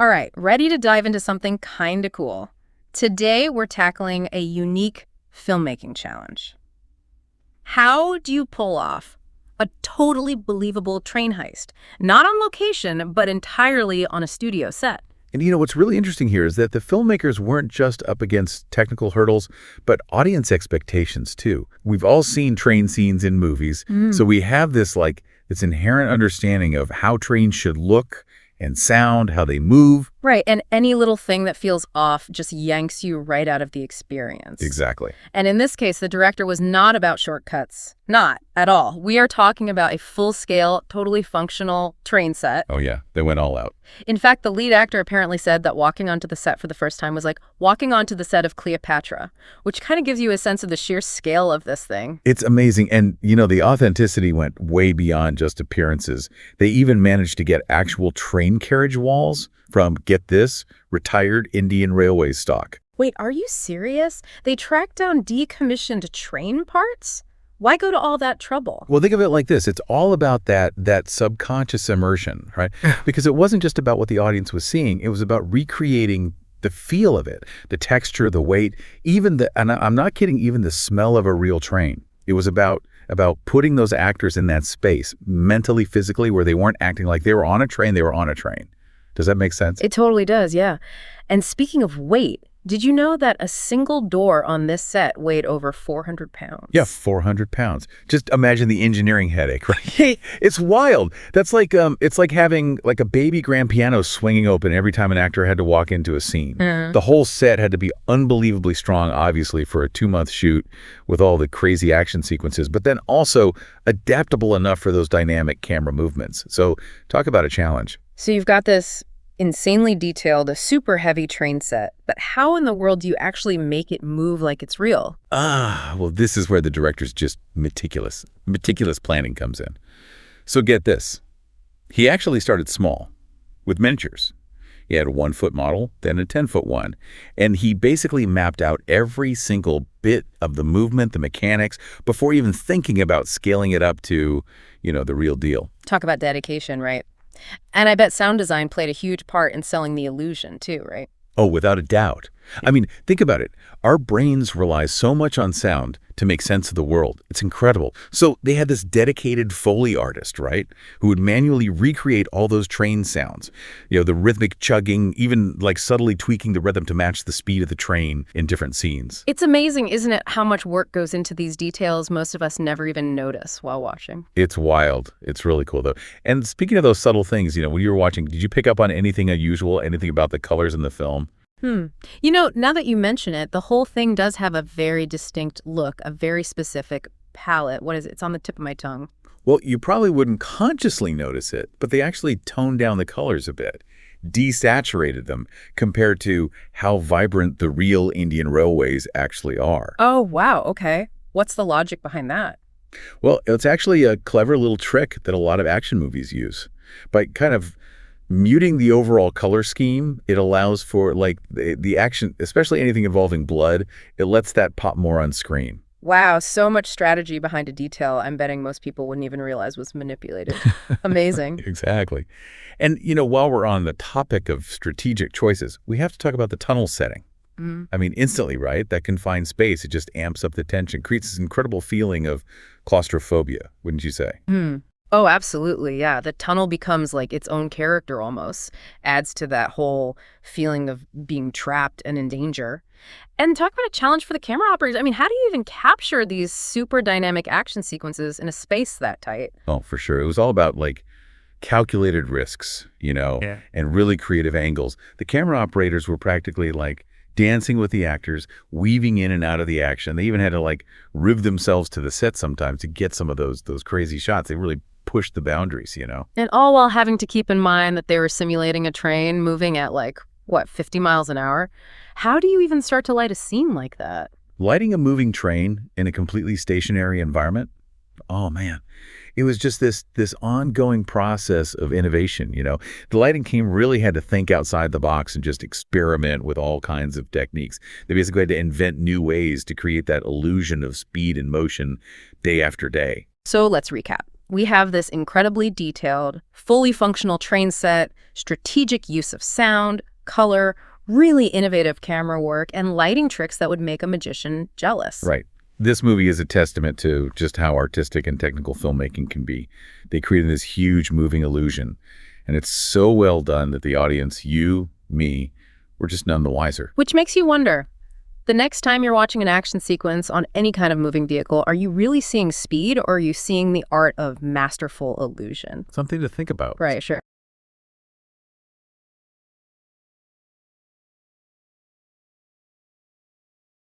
All right, ready to dive into something kind of cool. Today, we're tackling a unique filmmaking challenge. How do you pull off a totally believable train heist? Not on location, but entirely on a studio set. And what's really interesting here is that the filmmakers weren't just up against technical hurdles, but audience expectations too. We've all seen train scenes in movies, so we have this inherent understanding of how trains should look and sound, how they move. Right, and any little thing that feels off just yanks you right out of the experience. Exactly. And in this case, the director was not about shortcuts. Not at all. We are talking about a full-scale, totally functional train set. Oh yeah, they went all out. In fact, the lead actor apparently said that walking onto the set for the first time was like walking onto the set of Cleopatra, which kind of gives you a sense of the sheer scale of this thing. It's amazing. And, the authenticity went way beyond just appearances. They even managed to get actual train carriage walls from, get this, retired Indian Railway stock. Wait, are you serious? They tracked down decommissioned train parts? Why go to all that trouble? Well, think of it like this. It's all about that subconscious immersion, right? Because it wasn't just about what the audience was seeing. It was about recreating the feel of it, the texture, the weight, and I'm not kidding, even the smell of a real train. It was about putting those actors in that space, mentally, physically, where they weren't acting like they were on a train, they were on a train. Does that make sense? It totally does, yeah. And speaking of weight, did you know that a single door on this set weighed over 400 pounds? Yeah, 400 pounds. Just imagine the engineering headache, right? It's wild. That's like it's like having like a baby grand piano swinging open every time an actor had to walk into a scene. The whole set had to be unbelievably strong, obviously, for a 2-month shoot with all the crazy action sequences, but then also adaptable enough for those dynamic camera movements. So talk about a challenge. So you've got this insanely detailed, super heavy train set, but how in the world do you actually make it move like it's real? Well, this is where the director's just meticulous planning comes in. So get this. He actually started small with miniatures. He had a 1-foot model, then a 10-foot one. And he basically mapped out every single bit of the movement, the mechanics, before even thinking about scaling it up to, the real deal. Talk about dedication, right? And I bet sound design played a huge part in selling the illusion too, right? Oh, without a doubt. I mean, think about it. Our brains rely so much on sound to make sense of the world. It's incredible. So they had this dedicated Foley artist, right, who would manually recreate all those train sounds. The rhythmic chugging, even like subtly tweaking the rhythm to match the speed of the train in different scenes. It's amazing, isn't it, how much work goes into these details most of us never even notice while watching. It's wild. It's really cool, though. And speaking of those subtle things, when you were watching, did you pick up on anything unusual, anything about the colors in the film? Now that you mention it, the whole thing does have a very distinct look, a very specific palette. What is it? It's on the tip of my tongue. Well, you probably wouldn't consciously notice it, but they actually toned down the colors a bit, desaturated them compared to how vibrant the real Indian railways actually are. Oh, wow. Okay. What's the logic behind that? Well, it's actually a clever little trick that a lot of action movies use. By kind of muting the overall color scheme, it allows for the action, especially anything involving blood, it lets that pop more on screen. Wow, so much strategy behind a detail I'm betting most people wouldn't even realize was manipulated. Amazing. Exactly. And, while we're on the topic of strategic choices, we have to talk about the tunnel setting. I mean, instantly, right? That confined space, it just amps up the tension, creates this incredible feeling of claustrophobia, wouldn't you say? Oh, absolutely. Yeah. The tunnel becomes like its own character almost, adds to that whole feeling of being trapped and in danger. And talk about a challenge for the camera operators. I mean, how do you even capture these super dynamic action sequences in a space that tight? Oh, for sure. It was all about calculated risks, and really creative angles. The camera operators were practically dancing with the actors, weaving in and out of the action. They even had to riv themselves to the set sometimes to get some of those crazy shots. They really pushed the boundaries, And all while having to keep in mind that they were simulating a train moving at 50 miles an hour? How do you even start to light a scene like that? Lighting a moving train in a completely stationary environment? Oh, man. It was just this ongoing process of innovation, The lighting team really had to think outside the box and just experiment with all kinds of techniques. They basically had to invent new ways to create that illusion of speed and motion day after day. So let's recap. We have this incredibly detailed, fully functional train set, strategic use of sound, color, really innovative camera work, and lighting tricks that would make a magician jealous. Right. This movie is a testament to just how artistic and technical filmmaking can be. They created this huge moving illusion, and it's so well done that the audience, you, me, we're just none the wiser. Which makes you wonder, the next time you're watching an action sequence on any kind of moving vehicle, are you really seeing speed or are you seeing the art of masterful illusion? Something to think about. Right, sure.